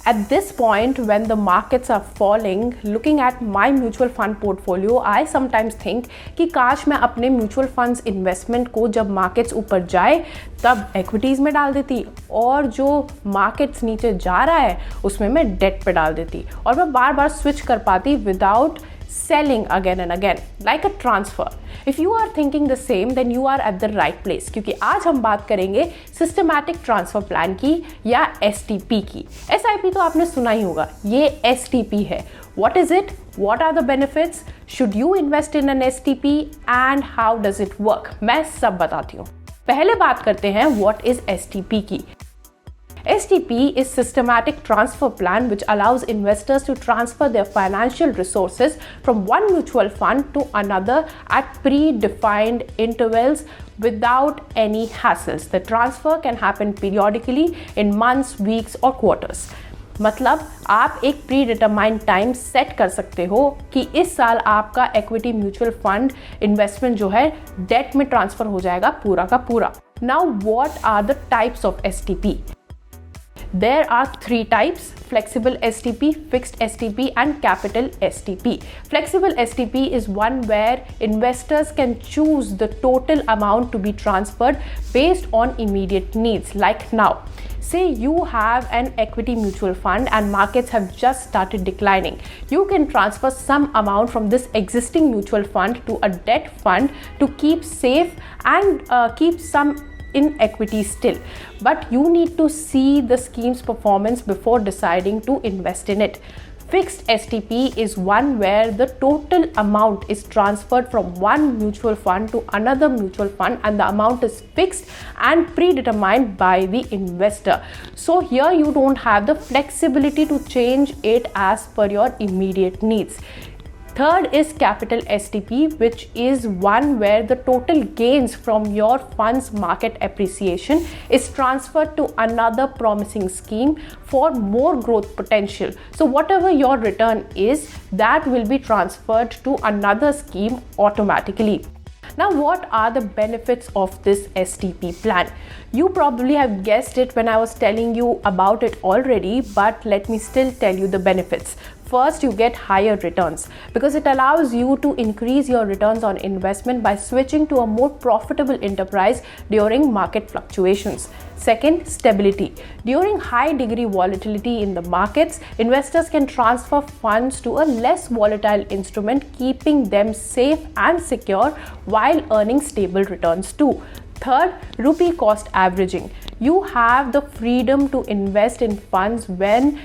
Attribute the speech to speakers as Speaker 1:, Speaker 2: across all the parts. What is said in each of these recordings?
Speaker 1: At this point, when the markets are falling, looking at my mutual fund portfolio, I sometimes think कि काश मैं अपने mutual funds investment को जब markets ऊपर जाए तब एक्विटीज़ में डाल देती और जो मार्केट्स नीचे जा रहा है उसमें मैं डेट पे डाल देती और मैं बार बार स्विच कर पाती without selling again and again like a transfer. If you are thinking the same, then you are at the right place, क्योंकि आज हम बात करेंगे systematic transfer plan की या STP की. SIP तो आपने सुना ही होगा, ये STP है. What is it? What are the benefits? Should you invest in an STP and how does it work? मैं सब बताती हूँ. पहले बात करते हैं what is STP की. STP is systematic transfer plan which allows investors to transfer their financial resources from one mutual fund to another at predefined intervals without any hassles. The transfer can happen periodically in months, weeks or quarters. मतलब आप एक pre determined time set कर सकते हो कि इस साल आपका इक्विटी म्यूचुअल फंड इन्वेस्टमेंट जो है डेट में ट्रांसफर हो जाएगा पूरा का पूरा. Now what are the types of STP? There are three types: flexible STP, fixed STP and capital STP. Flexible STP is one where investors can choose the total amount to be transferred based on immediate needs. Like now, say you have an equity mutual fund and markets have just started declining. You can transfer some amount from this existing mutual fund to a debt fund to keep safe and keep some in equity still, but you need to see the scheme's performance before deciding to invest in it. Fixed STP is one where the total amount is transferred from one mutual fund to another mutual fund and the amount is fixed and predetermined by the investor. So here you don't have the flexibility to change it as per your immediate needs. Third is capital STP, which is one where the total gains from your fund's market appreciation is transferred to another promising scheme for more growth potential. So whatever your return is, that will be transferred to another scheme automatically. Now, what are the benefits of this STP plan? You probably have guessed it when I was telling you about it already, but let me still tell you the benefits. First, you get higher returns because it allows you to increase your returns on investment by switching to a more profitable enterprise during market fluctuations. Second, stability. During high degree volatility in the markets, investors can transfer funds to a less volatile instrument, keeping them safe and secure while earning stable returns too. Third, rupee cost averaging. You have the freedom to invest in funds when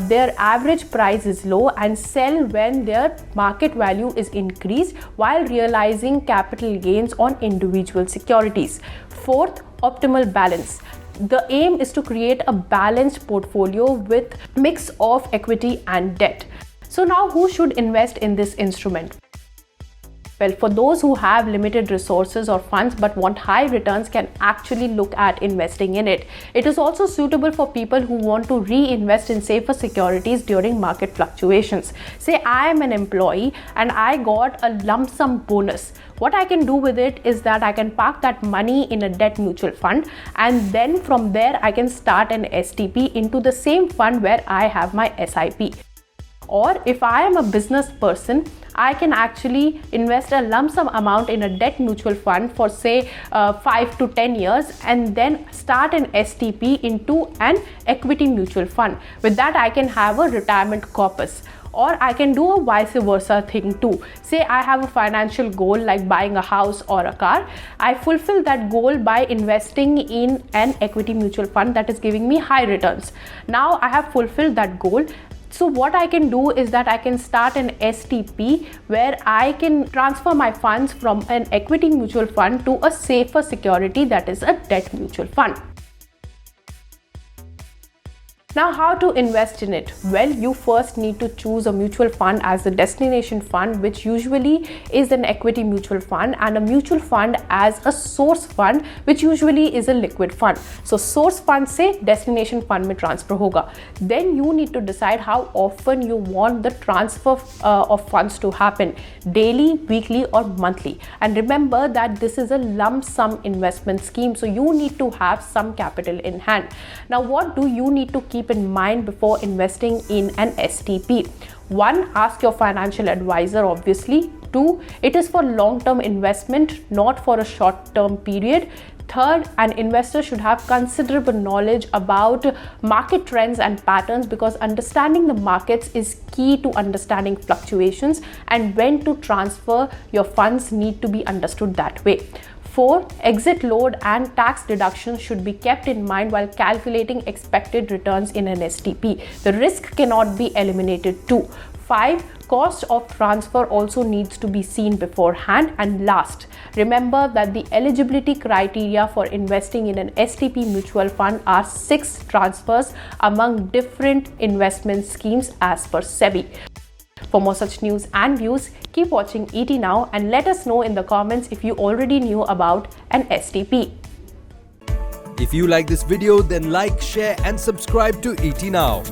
Speaker 1: their average price is low and sell when their market value is increased while realizing capital gains on individual securities. Fourth, optimal balance. The aim is to create a balanced portfolio with mix of equity and debt. So now who should invest in this instrument? Well, for those who have limited resources or funds but want high returns can actually look at investing in it. It is also suitable for people who want to reinvest in safer securities during market fluctuations. Say I am an employee and I got a lump sum bonus. What I can do with it is that I can park that money in a debt mutual fund and then from there I can start an STP into the same fund where I have my SIP. Or if I am a business person, I can actually invest a lump sum amount in a debt mutual fund for say 5 to 10 years and then start an STP into an equity mutual fund. With that, I can have a retirement corpus. Or I can do a vice versa thing too. Say I have a financial goal like buying a house or a car. I fulfill that goal by investing in an equity mutual fund that is giving me high returns. Now I have fulfilled that goal. So what I can do is that I can start an STP where I can transfer my funds from an equity mutual fund to a safer security that is a debt mutual fund. Now, how to invest in it? Well, you first need to choose a mutual fund as the destination fund, which usually is an equity mutual fund, and a mutual fund as a source fund, which usually is a liquid fund. So source fund से destination fund में transfer होगा. Then you need to decide how often you want the transfer of funds to happen, daily, weekly or monthly. And remember that this is a lump sum investment scheme, so you need to have some capital in hand. Now, what do you need to keep keep in mind before investing in an STP? 1. Ask your financial advisor, obviously. 2. It is for long-term investment, not for a short-term period. Third, an investor should have considerable knowledge about market trends and patterns, because understanding the markets is key to understanding fluctuations, and when to transfer your funds need to be understood that way. 4. Exit load and tax deductions should be kept in mind while calculating expected returns in an STP. The risk cannot be eliminated too. 5. Cost of transfer also needs to be seen beforehand. And last, remember that the eligibility criteria for investing in an STP mutual fund are 6 transfers among different investment schemes as per SEBI. For more such news and views, keep watching ET Now and let us know in the comments if you already knew about an STP.
Speaker 2: If you like this video, then like, share and subscribe to ET Now.